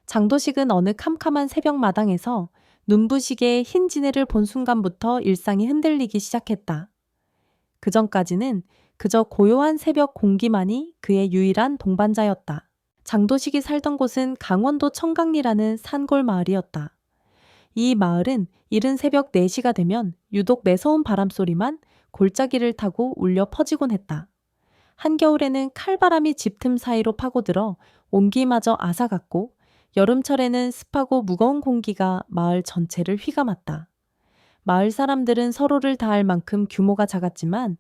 장도식은 어느 캄캄한 새벽 마당에서 눈부시게 흰 지네를 본 순간부터 일상이 흔들리기 시작했다. 그전까지는 그저 고요한 새벽 공기만이 그의 유일한 동반자였다. 장도식이 살던 곳은 강원도 청강리라는 산골 마을이었다. 이 마을은 이른 새벽 4시가 되면 유독 매서운 바람소리만 골짜기를 타고 울려 퍼지곤 했다. 한겨울에는 칼바람이 집 틈 사이로 파고들어 온기마저 앗아갔고, 여름철에는 습하고 무거운 공기가 마을 전체를 휘감았다. 마을 사람들은 서로를 다할 만큼 규모가 작았지만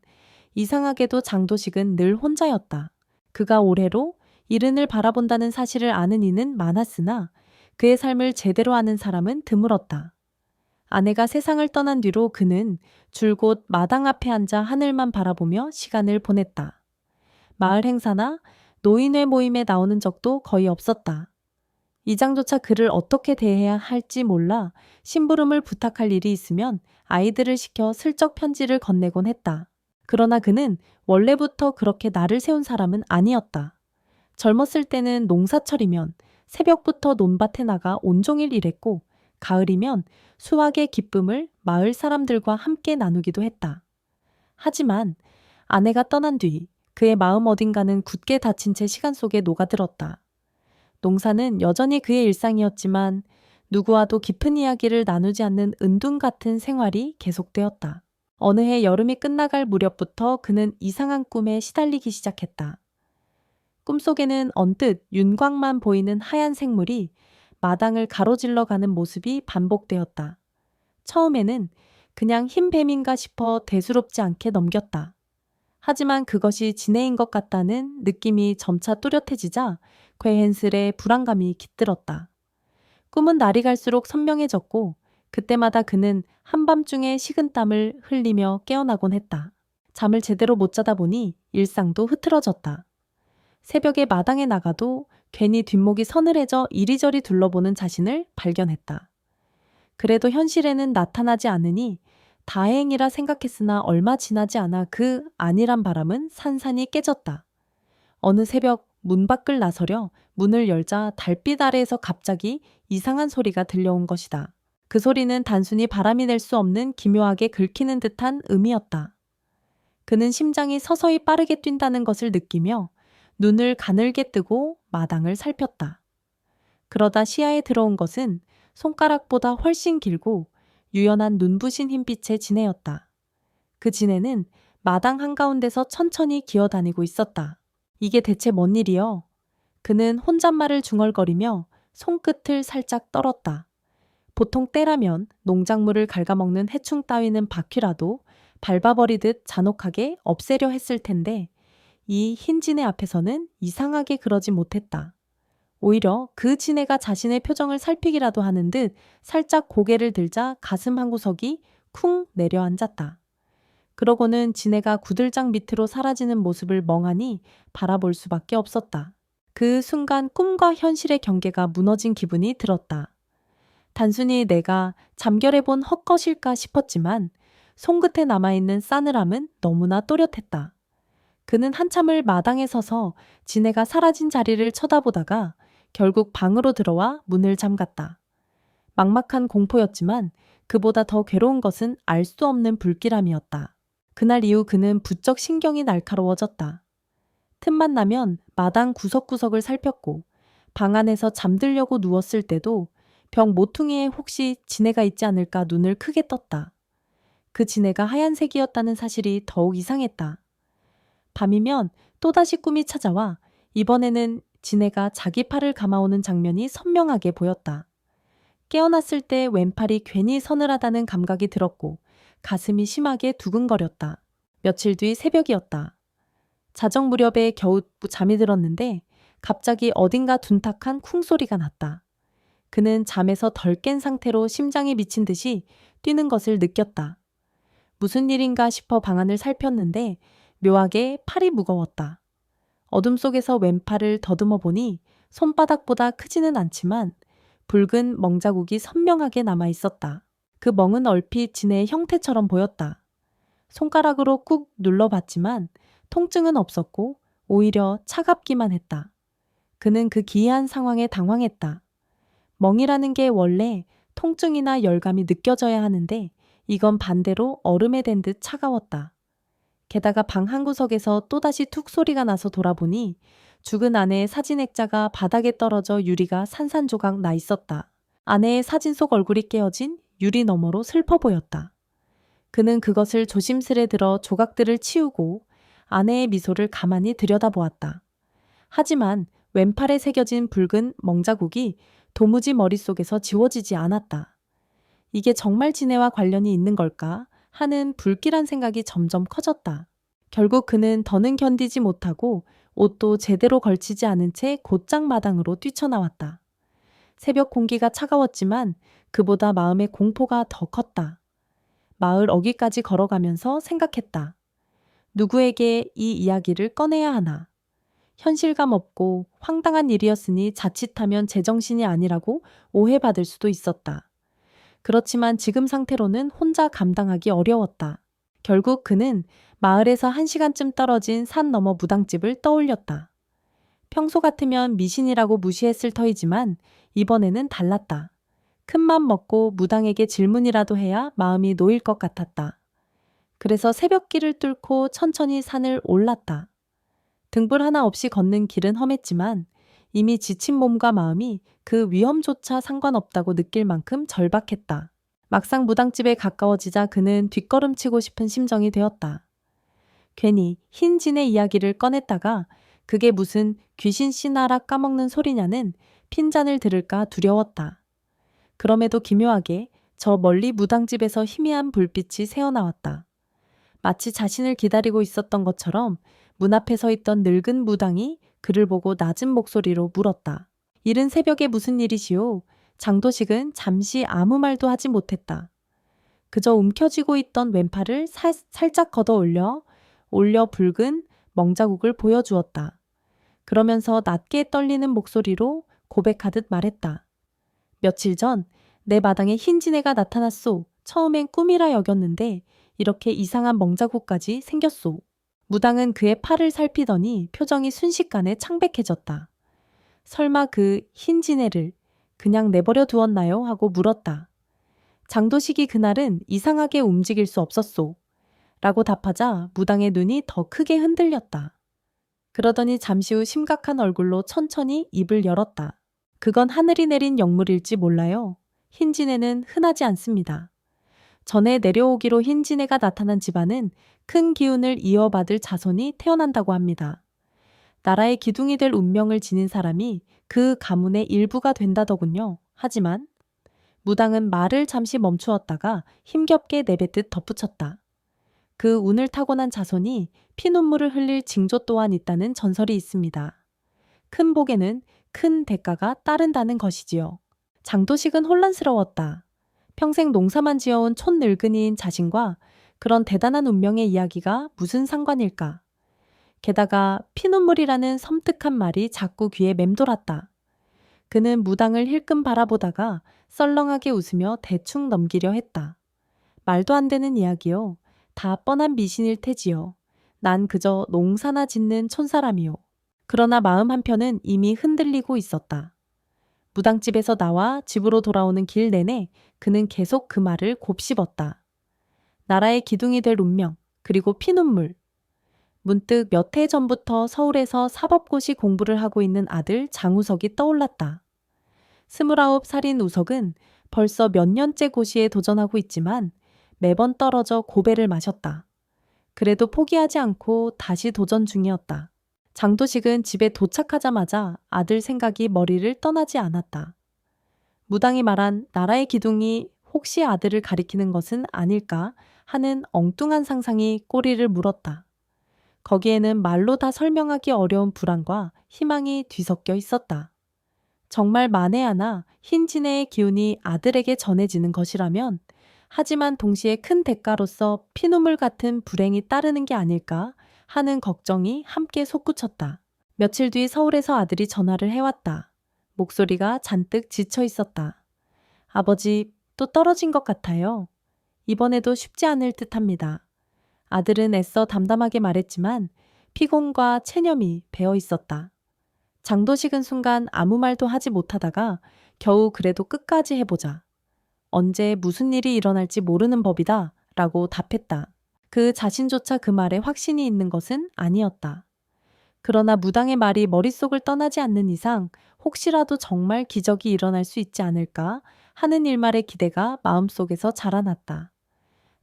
이상하게도 장도식은 늘 혼자였다. 그가 올해로 이른을 바라본다는 사실을 아는 이는 많았으나 그의 삶을 제대로 아는 사람은 드물었다. 아내가 세상을 떠난 뒤로 그는 줄곧 마당 앞에 앉아 하늘만 바라보며 시간을 보냈다. 마을 행사나 노인회 모임에 나오는 적도 거의 없었다. 이장조차 그를 어떻게 대해야 할지 몰라 심부름을 부탁할 일이 있으면 아이들을 시켜 슬쩍 편지를 건네곤 했다. 그러나 그는 원래부터 그렇게 날을 세운 사람은 아니었다. 젊었을 때는 농사철이면 새벽부터 논밭에 나가 온종일 일했고, 가을이면 수확의 기쁨을 마을 사람들과 함께 나누기도 했다. 하지만 아내가 떠난 뒤 그의 마음 어딘가는 굳게 닫힌 채 시간 속에 녹아들었다. 농사는 여전히 그의 일상이었지만 누구와도 깊은 이야기를 나누지 않는 은둔 같은 생활이 계속되었다. 어느 해 여름이 끝나갈 무렵부터 그는 이상한 꿈에 시달리기 시작했다. 꿈속에는 언뜻 윤곽만 보이는 하얀 생물이 마당을 가로질러 가는 모습이 반복되었다. 처음에는 그냥 흰 뱀인가 싶어 대수롭지 않게 넘겼다. 하지만 그것이 지네인 것 같다는 느낌이 점차 뚜렷해지자 괴헨스레 불안감이 깃들었다. 꿈은 날이 갈수록 선명해졌고, 그때마다 그는 한밤중에 식은땀을 흘리며 깨어나곤 했다. 잠을 제대로 못 자다 보니 일상도 흐트러졌다. 새벽에 마당에 나가도 괜히 뒷목이 서늘해져 이리저리 둘러보는 자신을 발견했다. 그래도 현실에는 나타나지 않으니 다행이라 생각했으나 얼마 지나지 않아 그 안일한 바람은 산산이 깨졌다. 어느 새벽 문 밖을 나서려 문을 열자 달빛 아래에서 갑자기 이상한 소리가 들려온 것이다. 그 소리는 단순히 바람이 낼 수 없는 기묘하게 긁히는 듯한 음이었다. 그는 심장이 서서히 빠르게 뛴다는 것을 느끼며 눈을 가늘게 뜨고 마당을 살폈다. 그러다 시야에 들어온 것은 손가락보다 훨씬 길고 유연한 눈부신 흰빛의 지네였다. 그 지네는 마당 한가운데서 천천히 기어다니고 있었다. 이게 대체 뭔 일이여? 그는 혼잣말을 중얼거리며 손끝을 살짝 떨었다. 보통 때라면 농작물을 갉아먹는 해충 따위는 바퀴라도 밟아버리듯 잔혹하게 없애려 했을 텐데 이 흰 지네 앞에서는 이상하게 그러지 못했다. 오히려 그 지네가 자신의 표정을 살피기라도 하는 듯 살짝 고개를 들자 가슴 한 구석이 쿵 내려앉았다. 그러고는 지네가 구들장 밑으로 사라지는 모습을 멍하니 바라볼 수밖에 없었다. 그 순간 꿈과 현실의 경계가 무너진 기분이 들었다. 단순히 내가 잠결해본 헛것일까 싶었지만 손끝에 남아있는 싸늘함은 너무나 또렷했다. 그는 한참을 마당에 서서 지네가 사라진 자리를 쳐다보다가 결국 방으로 들어와 문을 잠갔다. 막막한 공포였지만 그보다 더 괴로운 것은 알 수 없는 불길함이었다. 그날 이후 그는 부쩍 신경이 날카로워졌다. 틈만 나면 마당 구석구석을 살폈고 방 안에서 잠들려고 누웠을 때도 벽 모퉁이에 혹시 지네가 있지 않을까 눈을 크게 떴다. 그 지네가 하얀색이었다는 사실이 더욱 이상했다. 밤이면 또다시 꿈이 찾아와 이번에는 지네가 자기 팔을 감아오는 장면이 선명하게 보였다. 깨어났을 때 왼팔이 괜히 서늘하다는 감각이 들었고 가슴이 심하게 두근거렸다. 며칠 뒤 새벽이었다. 자정 무렵에 겨우 잠이 들었는데 갑자기 어딘가 둔탁한 쿵소리가 났다. 그는 잠에서 덜 깬 상태로 심장이 미친 듯이 뛰는 것을 느꼈다. 무슨 일인가 싶어 방안을 살폈는데 묘하게 팔이 무거웠다. 어둠 속에서 왼팔을 더듬어 보니 손바닥보다 크지는 않지만 붉은 멍자국이 선명하게 남아 있었다. 그 멍은 얼핏 지네의 형태처럼 보였다. 손가락으로 꾹 눌러봤지만 통증은 없었고 오히려 차갑기만 했다. 그는 그 기이한 상황에 당황했다. 멍이라는 게 원래 통증이나 열감이 느껴져야 하는데 이건 반대로 얼음에 댄 듯 차가웠다. 게다가 방 한 구석에서 또다시 툭 소리가 나서 돌아보니 죽은 아내의 사진 액자가 바닥에 떨어져 유리가 산산조각 나 있었다. 아내의 사진 속 얼굴이 깨어진 유리 너머로 슬퍼 보였다. 그는 그것을 조심스레 들어 조각들을 치우고 아내의 미소를 가만히 들여다보았다. 하지만 왼팔에 새겨진 붉은 멍자국이 도무지 머릿속에서 지워지지 않았다. 이게 정말 지네와 관련이 있는 걸까 하는 불길한 생각이 점점 커졌다. 결국 그는 더는 견디지 못하고 옷도 제대로 걸치지 않은 채 곧장 마당으로 뛰쳐나왔다. 새벽 공기가 차가웠지만 그보다 마음의 공포가 더 컸다. 마을 어귀까지 걸어가면서 생각했다. 누구에게 이 이야기를 꺼내야 하나. 현실감 없고 황당한 일이었으니 자칫하면 제정신이 아니라고 오해받을 수도 있었다. 그렇지만 지금 상태로는 혼자 감당하기 어려웠다. 결국 그는 마을에서 1시간쯤 떨어진 산 너머 무당집을 떠올렸다. 평소 같으면 미신이라고 무시했을 터이지만 이번에는 달랐다. 큰맘 먹고 무당에게 질문이라도 해야 마음이 놓일 것 같았다. 그래서 새벽길을 뚫고 천천히 산을 올랐다. 등불 하나 없이 걷는 길은 험했지만 이미 지친 몸과 마음이 그 위험조차 상관없다고 느낄 만큼 절박했다. 막상 무당집에 가까워지자 그는 뒷걸음치고 싶은 심정이 되었다. 괜히 흰 진의 이야기를 꺼냈다가 그게 무슨 귀신 씨나라 까먹는 소리냐는 핀잔을 들을까 두려웠다. 그럼에도 기묘하게 저 멀리 무당집에서 희미한 불빛이 새어나왔다. 마치 자신을 기다리고 있었던 것처럼 문 앞에 서 있던 늙은 무당이 그를 보고 낮은 목소리로 물었다. 이른 새벽에 무슨 일이시오? 장도식은 잠시 아무 말도 하지 못했다. 그저 움켜쥐고 있던 왼팔을 살짝 걷어 올려 붉은 멍자국을 보여주었다. 그러면서 낮게 떨리는 목소리로 고백하듯 말했다. 며칠 전 내 마당에 흰 지네가 나타났소. 처음엔 꿈이라 여겼는데 이렇게 이상한 멍자국까지 생겼소. 무당은 그의 팔을 살피더니 표정이 순식간에 창백해졌다. 설마 그 흰 지네를 그냥 내버려 두었나요? 하고 물었다. 장도식이 그날은 이상하게 움직일 수 없었소. 라고 답하자 무당의 눈이 더 크게 흔들렸다. 그러더니 잠시 후 심각한 얼굴로 천천히 입을 열었다. 그건 하늘이 내린 영물일지 몰라요. 흰지네는 흔하지 않습니다. 전에 내려오기로 흰지네가 나타난 집안은 큰 기운을 이어받을 자손이 태어난다고 합니다. 나라의 기둥이 될 운명을 지닌 사람이 그 가문의 일부가 된다더군요. 하지만 무당은 말을 잠시 멈추었다가 힘겹게 내뱉듯 덧붙였다. 그 운을 타고난 자손이 피눈물을 흘릴 징조 또한 있다는 전설이 있습니다. 큰 복에는 큰 대가가 따른다는 것이지요. 장도식은 혼란스러웠다. 평생 농사만 지어온 촌늙은이인 자신과 그런 대단한 운명의 이야기가 무슨 상관일까? 게다가 피눈물이라는 섬뜩한 말이 자꾸 귀에 맴돌았다. 그는 무당을 힐끔 바라보다가 썰렁하게 웃으며 대충 넘기려 했다. 말도 안 되는 이야기요. 다 뻔한 미신일 테지요. 난 그저 농사나 짓는 촌사람이요. 그러나 마음 한편은 이미 흔들리고 있었다. 무당집에서 나와 집으로 돌아오는 길 내내 그는 계속 그 말을 곱씹었다. 나라의 기둥이 될 운명, 그리고 피눈물. 문득 몇 해 전부터 서울에서 사법고시 공부를 하고 있는 아들 장우석이 떠올랐다. 29살인 우석은 벌써 몇 년째 고시에 도전하고 있지만 매번 떨어져 고배를 마셨다. 그래도 포기하지 않고 다시 도전 중이었다. 장도식은 집에 도착하자마자 아들 생각이 머리를 떠나지 않았다. 무당이 말한 나라의 기둥이 혹시 아들을 가리키는 것은 아닐까 하는 엉뚱한 상상이 꼬리를 물었다. 거기에는 말로 다 설명하기 어려운 불안과 희망이 뒤섞여 있었다. 정말 만에 하나 흰 지네의 기운이 아들에게 전해지는 것이라면, 하지만 동시에 큰 대가로서 피눈물 같은 불행이 따르는 게 아닐까 하는 걱정이 함께 솟구쳤다. 며칠 뒤 서울에서 아들이 전화를 해왔다. 목소리가 잔뜩 지쳐 있었다. 아버지, 또 떨어진 것 같아요. 이번에도 쉽지 않을 듯합니다. 아들은 애써 담담하게 말했지만 피곤과 체념이 배어 있었다. 장도식은 순간 아무 말도 하지 못하다가 겨우 그래도 끝까지 해보자. 언제 무슨 일이 일어날지 모르는 법이다 라고 답했다. 그 자신조차 그 말에 확신이 있는 것은 아니었다. 그러나 무당의 말이 머릿속을 떠나지 않는 이상 혹시라도 정말 기적이 일어날 수 있지 않을까 하는 일말의 기대가 마음속에서 자라났다.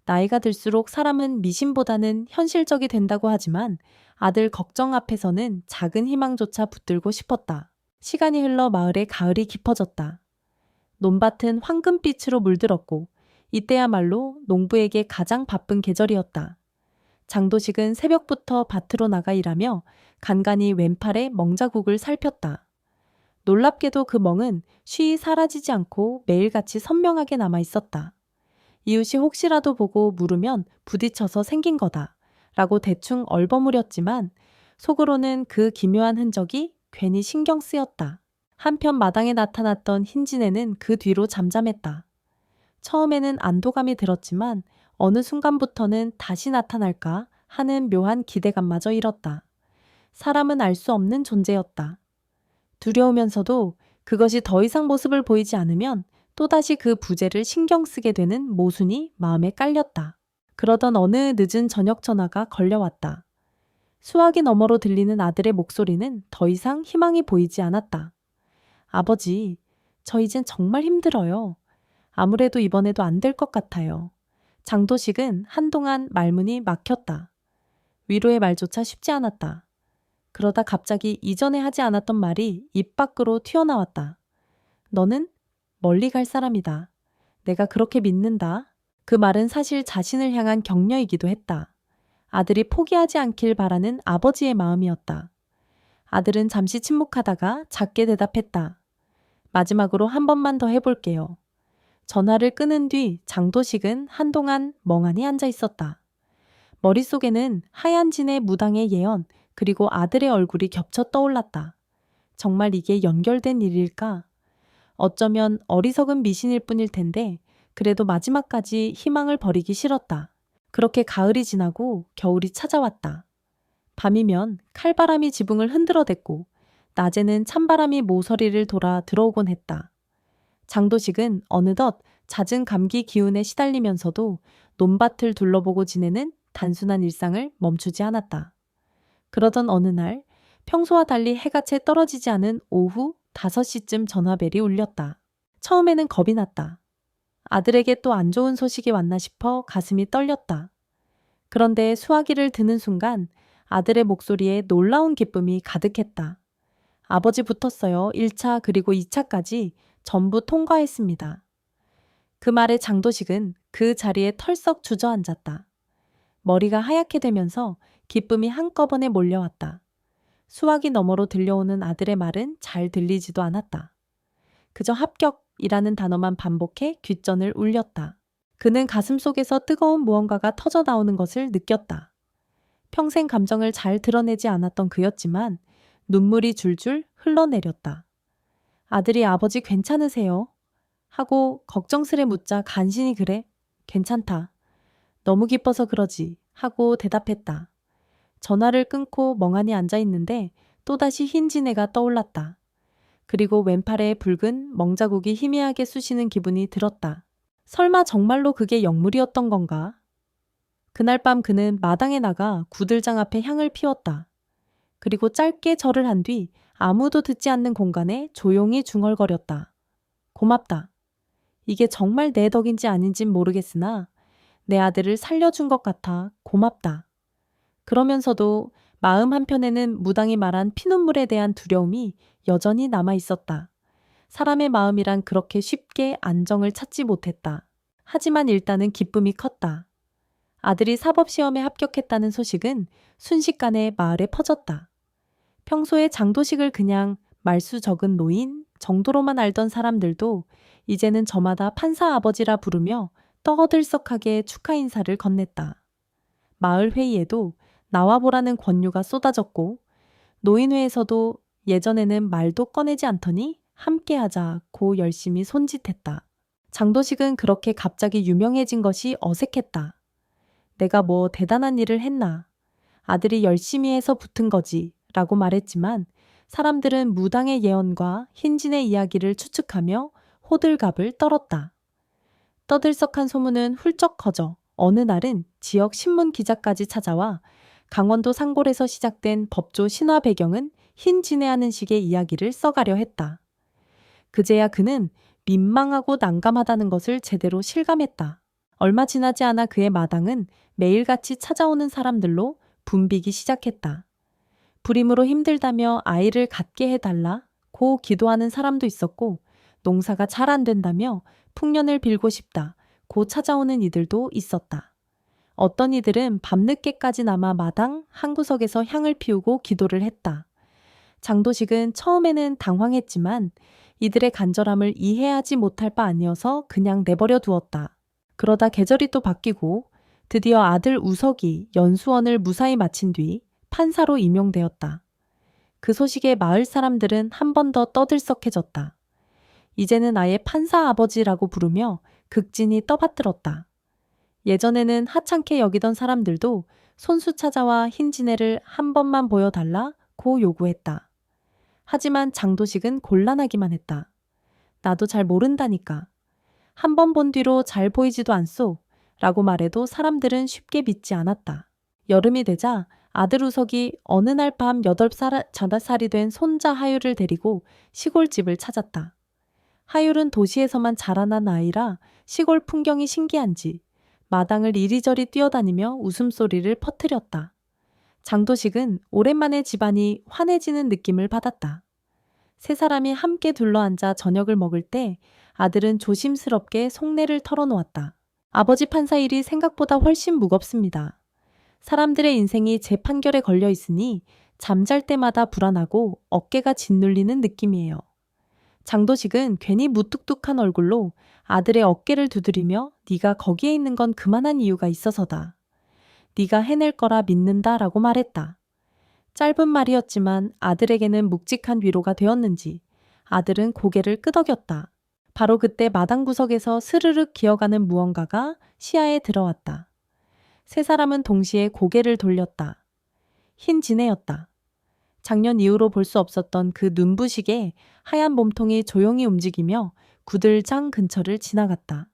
나이가 들수록 사람은 미신보다는 현실적이 된다고 하지만 아들 걱정 앞에서는 작은 희망조차 붙들고 싶었다. 시간이 흘러 마을의 가을이 깊어졌다. 논밭은 황금빛으로 물들었고 이때야말로 농부에게 가장 바쁜 계절이었다. 장도식은 새벽부터 밭으로 나가 일하며 간간히 왼팔에 멍자국을 살폈다. 놀랍게도 그 멍은 쉬이 사라지지 않고 매일같이 선명하게 남아 있었다. 이웃이 혹시라도 보고 물으면 부딪혀서 생긴 거다 라고 대충 얼버무렸지만 속으로는 그 기묘한 흔적이 괜히 신경 쓰였다. 한편 마당에 나타났던 흰진애는 그 뒤로 잠잠했다. 처음에는 안도감이 들었지만 어느 순간부터는 다시 나타날까 하는 묘한 기대감마저 잃었다. 사람은 알 수 없는 존재였다. 두려우면서도 그것이 더 이상 모습을 보이지 않으면 또다시 그 부재를 신경 쓰게 되는 모순이 마음에 깔렸다. 그러던 어느 늦은 저녁 전화가 걸려왔다. 수화기 너머로 들리는 아들의 목소리는 더 이상 희망이 보이지 않았다. 아버지, 저 이젠 정말 힘들어요. 아무래도 이번에도 안 될 것 같아요. 장도식은 한동안 말문이 막혔다. 위로의 말조차 쉽지 않았다. 그러다 갑자기 이전에 하지 않았던 말이 입 밖으로 튀어나왔다. 너는 멀리 갈 사람이다. 내가 그렇게 믿는다. 그 말은 사실 자신을 향한 격려이기도 했다. 아들이 포기하지 않길 바라는 아버지의 마음이었다. 아들은 잠시 침묵하다가 작게 대답했다. 마지막으로 한 번만 더 해볼게요. 전화를 끊은 뒤 장도식은 한동안 멍하니 앉아 있었다. 머릿속에는 하얀 진의 무당의 예언 그리고 아들의 얼굴이 겹쳐 떠올랐다. 정말 이게 연결된 일일까? 어쩌면 어리석은 미신일 뿐일 텐데 그래도 마지막까지 희망을 버리기 싫었다. 그렇게 가을이 지나고 겨울이 찾아왔다. 밤이면 칼바람이 지붕을 흔들어댔고 낮에는 찬바람이 모서리를 돌아 들어오곤 했다. 장도식은 어느덧 잦은 감기 기운에 시달리면서도 논밭을 둘러보고 지내는 단순한 일상을 멈추지 않았다. 그러던 어느 날 평소와 달리 해가 채 떨어지지 않은 오후 5시쯤 전화벨이 울렸다. 처음에는 겁이 났다. 아들에게 또 안 좋은 소식이 왔나 싶어 가슴이 떨렸다. 그런데 수화기를 드는 순간 아들의 목소리에 놀라운 기쁨이 가득했다. 아버지 붙었어요. 1차 그리고 2차까지 전부 통과했습니다. 그 말에 장도식은 그 자리에 털썩 주저앉았다. 머리가 하얗게 되면서 기쁨이 한꺼번에 몰려왔다. 수화기 너머로 들려오는 아들의 말은 잘 들리지도 않았다. 그저 합격이라는 단어만 반복해 귓전을 울렸다. 그는 가슴속에서 뜨거운 무언가가 터져 나오는 것을 느꼈다. 평생 감정을 잘 드러내지 않았던 그였지만 눈물이 줄줄 흘러내렸다. 아들이 아버지 괜찮으세요? 하고 걱정스레 묻자 간신히 그래. 괜찮다. 너무 기뻐서 그러지. 하고 대답했다. 전화를 끊고 멍하니 앉아 있는데 또다시 흰진해가 떠올랐다. 그리고 왼팔에 붉은 멍자국이 희미하게 쑤시는 기분이 들었다. 설마 정말로 그게 영물이었던 건가? 그날 밤 그는 마당에 나가 구들장 앞에 향을 피웠다. 그리고 짧게 절을 한 뒤 아무도 듣지 않는 공간에 조용히 중얼거렸다. 고맙다. 이게 정말 내 덕인지 아닌진 모르겠으나 내 아들을 살려준 것 같아 고맙다. 그러면서도 마음 한편에는 무당이 말한 피눈물에 대한 두려움이 여전히 남아 있었다. 사람의 마음이란 그렇게 쉽게 안정을 찾지 못했다. 하지만 일단은 기쁨이 컸다. 아들이 사법시험에 합격했다는 소식은 순식간에 마을에 퍼졌다. 평소에 장도식을 그냥 말수 적은 노인 정도로만 알던 사람들도 이제는 저마다 판사 아버지라 부르며 떠들썩하게 축하 인사를 건넸다. 마을 회의에도 나와보라는 권유가 쏟아졌고 노인회에서도 예전에는 말도 꺼내지 않더니 함께하자고 열심히 손짓했다. 장도식은 그렇게 갑자기 유명해진 것이 어색했다. 내가 뭐 대단한 일을 했나. 아들이 열심히 해서 붙은 거지 라고 말했지만 사람들은 무당의 예언과 흰진의 이야기를 추측하며 호들갑을 떨었다. 떠들썩한 소문은 훌쩍 커져 어느 날은 지역 신문 기자까지 찾아와 강원도 상골에서 시작된 법조 신화 배경은 흰진해하는 식의 이야기를 써가려 했다. 그제야 그는 민망하고 난감하다는 것을 제대로 실감했다. 얼마 지나지 않아 그의 마당은 매일같이 찾아오는 사람들로 붐비기 시작했다. 불임으로 힘들다며 아이를 갖게 해달라고 기도하는 사람도 있었고, 농사가 잘 안 된다며 풍년을 빌고 싶다고 찾아오는 이들도 있었다. 어떤 이들은 밤늦게까지 남아 마당 한 구석에서 향을 피우고 기도를 했다. 장도식은 처음에는 당황했지만 이들의 간절함을 이해하지 못할 바 아니어서 그냥 내버려 두었다. 그러다 계절이 또 바뀌고 드디어 아들 우석이 연수원을 무사히 마친 뒤 판사로 임용되었다. 그 소식에 마을 사람들은 한 번 더 떠들썩해졌다. 이제는 아예 판사 아버지라고 부르며 극진히 떠받들었다. 예전에는 하찮게 여기던 사람들도 손수 찾아와 흰지네를 한 번만 보여달라고 요구했다. 하지만 장도식은 곤란하기만 했다. 나도 잘 모른다니까. 한 번 본 뒤로 잘 보이지도 않소. 라고 말해도 사람들은 쉽게 믿지 않았다. 여름이 되자 아들 우석이 어느 날 밤 8살이 된 손자 하율을 데리고 시골집을 찾았다. 하율은 도시에서만 자라난 아이라 시골 풍경이 신기한지 마당을 이리저리 뛰어다니며 웃음소리를 퍼뜨렸다. 장도식은 오랜만에 집안이 환해지는 느낌을 받았다. 세 사람이 함께 둘러앉아 저녁을 먹을 때 아들은 조심스럽게 속내를 털어놓았다. 아버지 판사 일이 생각보다 훨씬 무겁습니다. 사람들의 인생이 제 판결에 걸려 있으니 잠잘 때마다 불안하고 어깨가 짓눌리는 느낌이에요. 장도식은 괜히 무뚝뚝한 얼굴로 아들의 어깨를 두드리며 네가 거기에 있는 건 그만한 이유가 있어서다. 네가 해낼 거라 믿는다라고 말했다. 짧은 말이었지만 아들에게는 묵직한 위로가 되었는지 아들은 고개를 끄덕였다. 바로 그때 마당 구석에서 스르륵 기어가는 무언가가 시야에 들어왔다. 세 사람은 동시에 고개를 돌렸다. 흰진해였다. 작년 이후로 볼 수 없었던 그 눈부시게 하얀 몸통이 조용히 움직이며 구들장 근처를 지나갔다.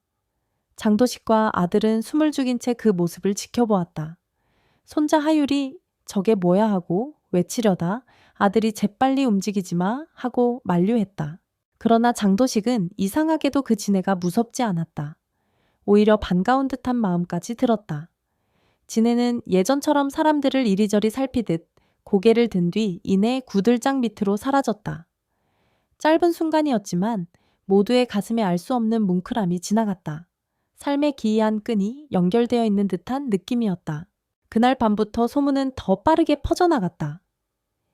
장도식과 아들은 숨을 죽인 채 그 모습을 지켜보았다. 손자 하율이 저게 뭐야 하고 외치려다 아들이 재빨리 움직이지 마 하고 만류했다. 그러나 장도식은 이상하게도 그 지네가 무섭지 않았다. 오히려 반가운 듯한 마음까지 들었다. 지네는 예전처럼 사람들을 이리저리 살피듯 고개를 든 뒤 이내 구들장 밑으로 사라졌다. 짧은 순간이었지만 모두의 가슴에 알 수 없는 뭉클함이 지나갔다. 삶의 기이한 끈이 연결되어 있는 듯한 느낌이었다. 그날 밤부터 소문은 더 빠르게 퍼져나갔다.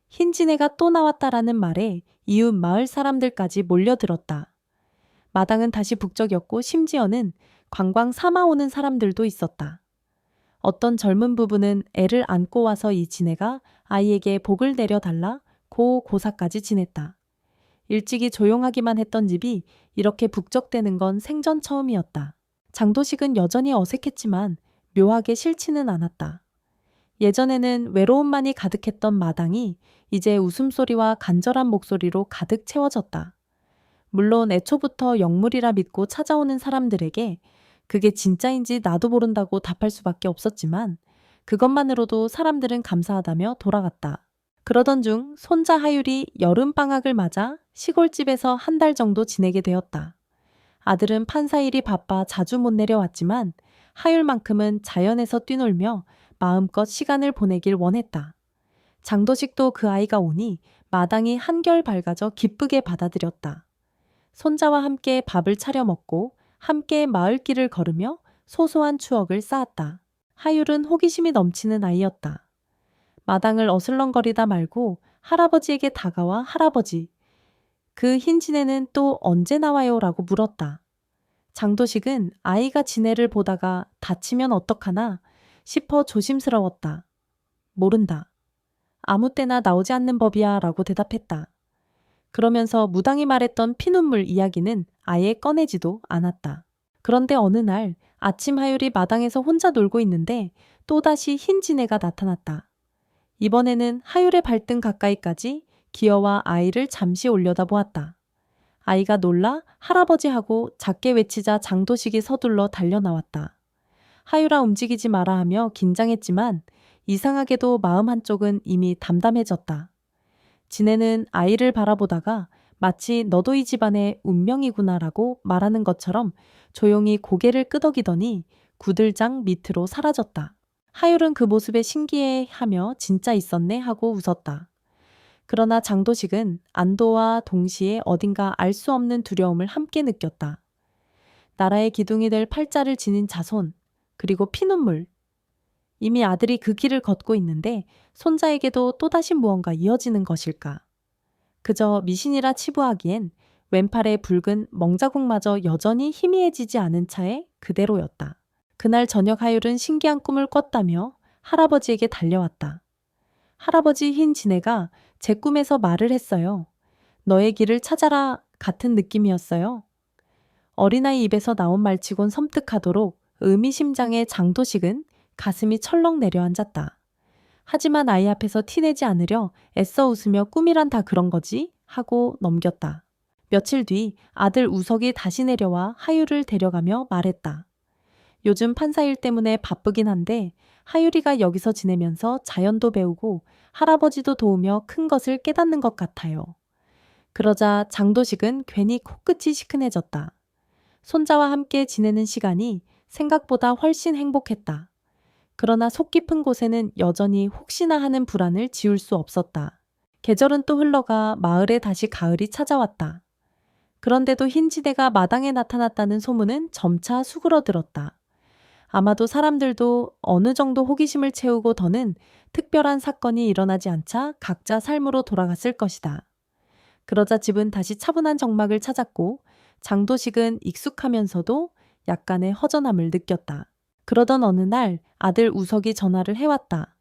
흰지네가 또 나왔다라는 말에 이웃 마을 사람들까지 몰려들었다. 마당은 다시 북적였고 심지어는 관광 삼아 오는 사람들도 있었다. 어떤 젊은 부부는 애를 안고 와서 이 지네가 아이에게 복을 내려달라 고사까지 지냈다. 일찍이 조용하기만 했던 집이 이렇게 북적대는 건 생전 처음이었다. 장도식은 여전히 어색했지만 묘하게 싫지는 않았다. 예전에는 외로움만이 가득했던 마당이 이제 웃음소리와 간절한 목소리로 가득 채워졌다. 물론 애초부터 영물이라 믿고 찾아오는 사람들에게 그게 진짜인지 나도 모른다고 답할 수밖에 없었지만 그것만으로도 사람들은 감사하다며 돌아갔다. 그러던 중 손자 하율이 여름방학을 맞아 시골집에서 한 달 정도 지내게 되었다. 아들은 판사 일이 바빠 자주 못 내려왔지만 하율만큼은 자연에서 뛰놀며 마음껏 시간을 보내길 원했다. 장도식도 그 아이가 오니 마당이 한결 밝아져 기쁘게 받아들였다. 손자와 함께 밥을 차려 먹고 함께 마을길을 걸으며 소소한 추억을 쌓았다. 하율은 호기심이 넘치는 아이였다. 마당을 어슬렁거리다 말고 할아버지에게 다가와 할아버지, 그 흰지네는 또 언제 나와요? 라고 물었다. 장도식은 아이가 지네를 보다가 다치면 어떡하나 싶어 조심스러웠다. 모른다. 아무 때나 나오지 않는 법이야 라고 대답했다. 그러면서 무당이 말했던 피눈물 이야기는 아예 꺼내지도 않았다. 그런데 어느 날 아침 하율이 마당에서 혼자 놀고 있는데 또다시 흰지네가 나타났다. 이번에는 하율의 발등 가까이까지 기어와 아이를 잠시 올려다보았다. 아이가 놀라 할아버지하고 작게 외치자 장도식이 서둘러 달려나왔다. 하유라 움직이지 마라 하며 긴장했지만 이상하게도 마음 한쪽은 이미 담담해졌다. 지네는 아이를 바라보다가 마치 너도 이 집안의 운명이구나라고 말하는 것처럼 조용히 고개를 끄덕이더니 구들장 밑으로 사라졌다. 하율은 그 모습에 신기해하며 진짜 있었네 하고 웃었다. 그러나 장도식은 안도와 동시에 어딘가 알 수 없는 두려움을 함께 느꼈다. 나라의 기둥이 될 팔자를 지닌 자손, 그리고 피눈물. 이미 아들이 그 길을 걷고 있는데 손자에게도 또다시 무언가 이어지는 것일까? 그저 미신이라 치부하기엔 왼팔의 붉은 멍자국마저 여전히 희미해지지 않은 차에 그대로였다. 그날 저녁 하율은 신기한 꿈을 꿨다며 할아버지에게 달려왔다. 할아버지 흰 지네가 제 꿈에서 말을 했어요. 너의 길을 찾아라 같은 느낌이었어요. 어린아이 입에서 나온 말치곤 섬뜩하도록 의미심장의 장도식은 가슴이 철렁 내려앉았다. 하지만 아이 앞에서 티내지 않으려 애써 웃으며 꿈이란 다 그런 거지 하고 넘겼다. 며칠 뒤 아들 우석이 다시 내려와 하율을 데려가며 말했다. 요즘 판사일 때문에 바쁘긴 한데 하율이가 여기서 지내면서 자연도 배우고 할아버지도 도우며 큰 것을 깨닫는 것 같아요. 그러자 장도식은 괜히 코끝이 시큰해졌다. 손자와 함께 지내는 시간이 생각보다 훨씬 행복했다. 그러나 속 깊은 곳에는 여전히 혹시나 하는 불안을 지울 수 없었다. 계절은 또 흘러가 마을에 다시 가을이 찾아왔다. 그런데도 흰지대가 마당에 나타났다는 소문은 점차 수그러들었다. 아마도 사람들도 어느 정도 호기심을 채우고 더는 특별한 사건이 일어나지 않자 각자 삶으로 돌아갔을 것이다. 그러자 집은 다시 차분한 정막을 찾았고 장도식은 익숙하면서도 약간의 허전함을 느꼈다. 그러던 어느 날 아들 우석이 전화를 해왔다.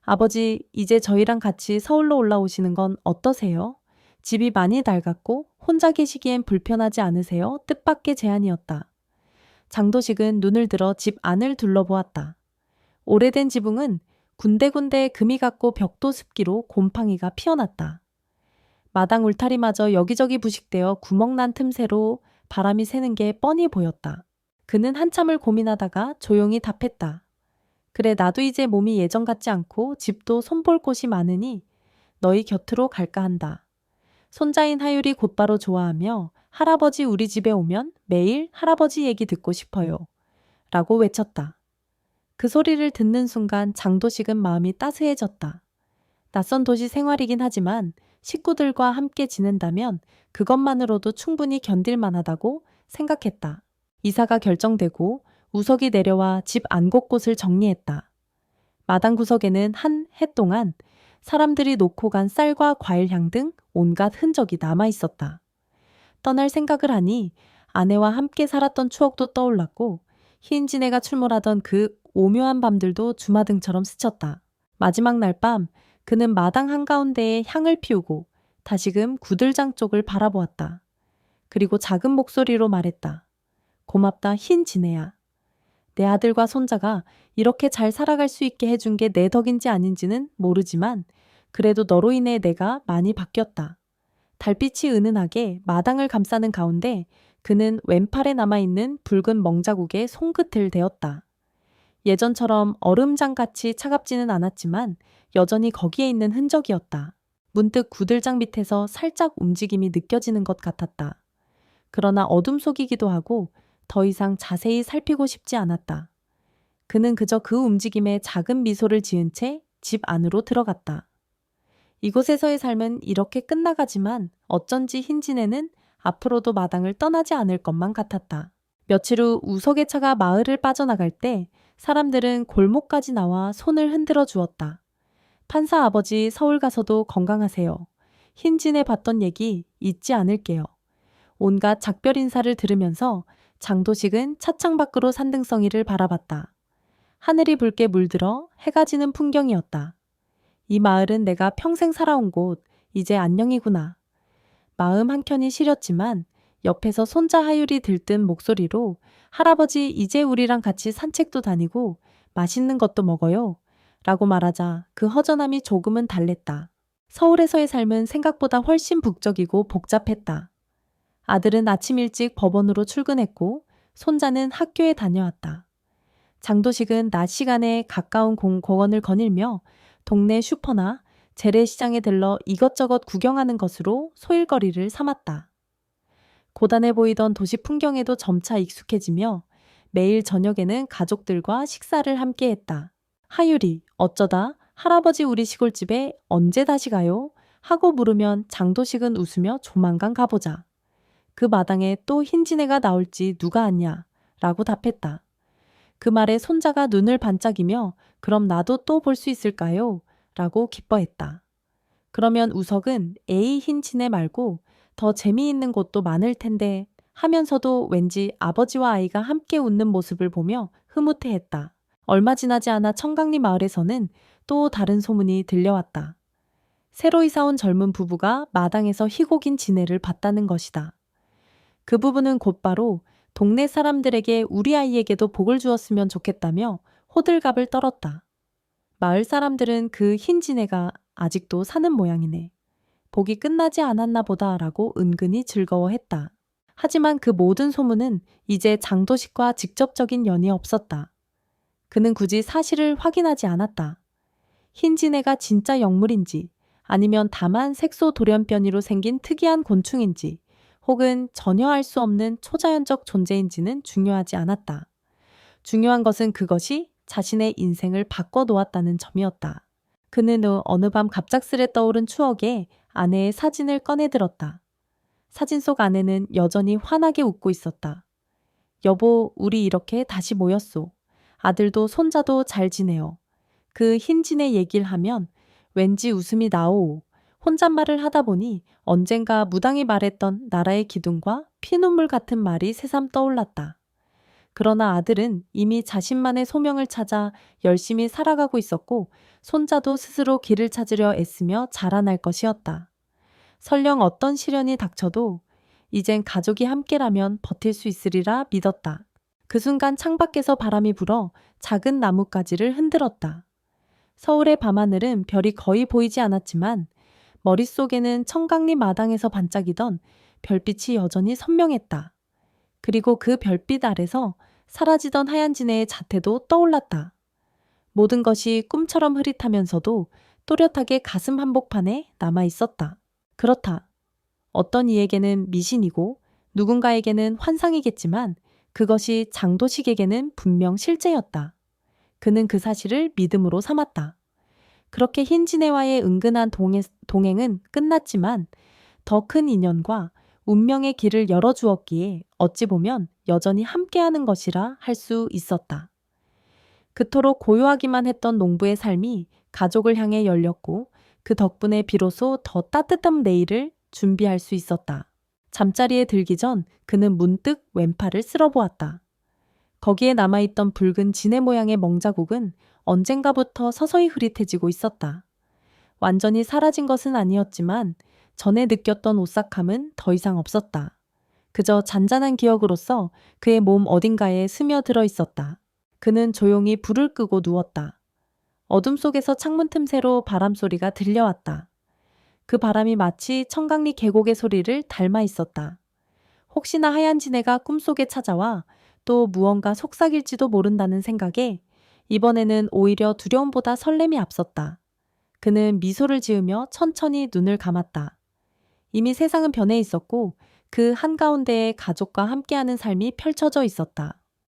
아버지, 이제 저희랑 같이 서울로 올라오시는 건 어떠세요? 집이 많이 낡았고 혼자 계시기엔 불편하지 않으세요? 뜻밖의 제안이었다. 장도식은 눈을 들어 집 안을 둘러보았다. 오래된 지붕은 군데군데 금이 갔고 벽도 습기로 곰팡이가 피어났다. 마당 울타리마저 여기저기 부식되어 구멍난 틈새로 바람이 새는 게 뻔히 보였다. 그는 한참을 고민하다가 조용히 답했다. 그래, 나도 이제 몸이 예전 같지 않고 집도 손볼 곳이 많으니 너희 곁으로 갈까 한다. 손자인 하율이 곧바로 좋아하며 할아버지 우리 집에 오면 매일 할아버지 얘기 듣고 싶어요. 라고 외쳤다. 그 소리를 듣는 순간 장도식은 마음이 따스해졌다. 낯선 도시 생활이긴 하지만 식구들과 함께 지낸다면 그것만으로도 충분히 견딜 만하다고 생각했다. 이사가 결정되고 우석이 내려와 집 안 곳곳을 정리했다. 마당 구석에는 한 해 동안 사람들이 놓고 간 쌀과 과일향 등 온갖 흔적이 남아 있었다. 떠날 생각을 하니 아내와 함께 살았던 추억도 떠올랐고 흰 지네가 출몰하던 그 오묘한 밤들도 주마등처럼 스쳤다. 마지막 날 밤 그는 마당 한가운데에 향을 피우고 다시금 구들장 쪽을 바라보았다. 그리고 작은 목소리로 말했다. 고맙다 흰 지네야. 내 아들과 손자가 이렇게 잘 살아갈 수 있게 해준 게 내 덕인지 아닌지는 모르지만 그래도 너로 인해 내가 많이 바뀌었다. 달빛이 은은하게 마당을 감싸는 가운데 그는 왼팔에 남아있는 붉은 멍자국에 손끝을 대었다. 예전처럼 얼음장같이 차갑지는 않았지만 여전히 거기에 있는 흔적이었다. 문득 구들장 밑에서 살짝 움직임이 느껴지는 것 같았다. 그러나 어둠 속이기도 하고 더 이상 자세히 살피고 싶지 않았다. 그는 그저 그 움직임에 작은 미소를 지은 채 집 안으로 들어갔다. 이곳에서의 삶은 이렇게 끝나가지만 어쩐지 흰지네는 앞으로도 마당을 떠나지 않을 것만 같았다. 며칠 후 우석의 차가 마을을 빠져나갈 때 사람들은 골목까지 나와 손을 흔들어 주었다. 판사 아버지 서울 가서도 건강하세요. 흰지네 봤던 얘기 잊지 않을게요. 온갖 작별 인사를 들으면서 장도식은 차창 밖으로 산등성이를 바라봤다. 하늘이 붉게 물들어 해가 지는 풍경이었다. 이 마을은 내가 평생 살아온 곳, 이제 안녕이구나. 마음 한켠이 시렸지만 옆에서 손자 하율이 들뜬 목소리로 할아버지 이제 우리랑 같이 산책도 다니고 맛있는 것도 먹어요. 라고 말하자 그 허전함이 조금은 달랬다. 서울에서의 삶은 생각보다 훨씬 북적이고 복잡했다. 아들은 아침 일찍 법원으로 출근했고 손자는 학교에 다녀왔다. 장도식은 낮 시간에 가까운 공원을 거닐며 동네 슈퍼나 재래시장에 들러 이것저것 구경하는 것으로 소일거리를 삼았다. 고단해 보이던 도시 풍경에도 점차 익숙해지며 매일 저녁에는 가족들과 식사를 함께 했다. 하율이 어쩌다 할아버지 우리 시골집에 언제 다시 가요? 하고 물으면 장도식은 웃으며 조만간 가보자. 그 마당에 또 흰지네가 나올지 누가 아냐? 라고 답했다. 그 말에 손자가 눈을 반짝이며 그럼 나도 또 볼 수 있을까요? 라고 기뻐했다. 그러면 우석은 에이 흰지네 말고 더 재미있는 곳도 많을 텐데 하면서도 왠지 아버지와 아이가 함께 웃는 모습을 보며 흐뭇해했다. 얼마 지나지 않아 청강리 마을에서는 또 다른 소문이 들려왔다. 새로 이사 온 젊은 부부가 마당에서 희곡인 지네를 봤다는 것이다. 그 부부는 곧바로 동네 사람들에게 우리 아이에게도 복을 주었으면 좋겠다며 호들갑을 떨었다. 마을 사람들은 그 흰 지네가 아직도 사는 모양이네. 복이 끝나지 않았나 보다라고 은근히 즐거워했다. 하지만 그 모든 소문은 이제 장도식과 직접적인 연이 없었다. 그는 굳이 사실을 확인하지 않았다. 흰지네가 진짜 영물인지 아니면 다만 색소 돌연변이로 생긴 특이한 곤충인지 혹은 전혀 알 수 없는 초자연적 존재인지는 중요하지 않았다. 중요한 것은 그것이 자신의 인생을 바꿔놓았다는 점이었다. 그는 어느 밤 갑작스레 떠오른 추억에 아내의 사진을 꺼내들었다. 사진 속 아내는 여전히 환하게 웃고 있었다. 여보, 우리 이렇게 다시 모였소. 아들도 손자도 잘 지내요. 그 흰진의 얘기를 하면 왠지 웃음이 나오. 혼잣말을 하다 보니 언젠가 무당이 말했던 나라의 기둥과 피눈물 같은 말이 새삼 떠올랐다. 그러나 아들은 이미 자신만의 소명을 찾아 열심히 살아가고 있었고 손자도 스스로 길을 찾으려 애쓰며 자라날 것이었다. 설령 어떤 시련이 닥쳐도 이젠 가족이 함께라면 버틸 수 있으리라 믿었다. 그 순간 창밖에서 바람이 불어 작은 나뭇가지를 흔들었다. 서울의 밤하늘은 별이 거의 보이지 않았지만 머릿속에는 청강리 마당에서 반짝이던 별빛이 여전히 선명했다. 그리고 그 별빛 아래서 사라지던 하얀 지네의 자태도 떠올랐다. 모든 것이 꿈처럼 흐릿하면서도 또렷하게 가슴 한복판에 남아 있었다. 그렇다. 어떤 이에게는 미신이고 누군가에게는 환상이겠지만 그것이 장도식에게는 분명 실제였다. 그는 그 사실을 믿음으로 삼았다. 그렇게 흰지네와의 은근한 동행은 끝났지만 더 큰 인연과 운명의 길을 열어주었기에 어찌 보면 여전히 함께하는 것이라 할 수 있었다. 그토록 고요하기만 했던 농부의 삶이 가족을 향해 열렸고 그 덕분에 비로소 더 따뜻한 내일을 준비할 수 있었다. 잠자리에 들기 전 그는 문득 왼팔을 쓸어보았다. 거기에 남아있던 붉은 지네 모양의 멍자국은 언젠가부터 서서히 흐릿해지고 있었다. 완전히 사라진 것은 아니었지만 전에 느꼈던 오싹함은 더 이상 없었다. 그저 잔잔한 기억으로서 그의 몸 어딘가에 스며들어 있었다. 그는 조용히 불을 끄고 누웠다. 어둠 속에서 창문 틈새로 바람 소리가 들려왔다. 그 바람이 마치 청강리 계곡의 소리를 닮아 있었다. 혹시나 하얀 지네가 꿈속에 찾아와 또 무언가 속삭일지도 모른다는 생각에 이번에는 오히려 두려움보다 설렘이 앞섰다. 그는 미소를 지으며 천천히 눈을 감았다. 이미 세상은 변해 있었고 그 한가운데에 가족과 함께하는 삶이 펼쳐져 있었다.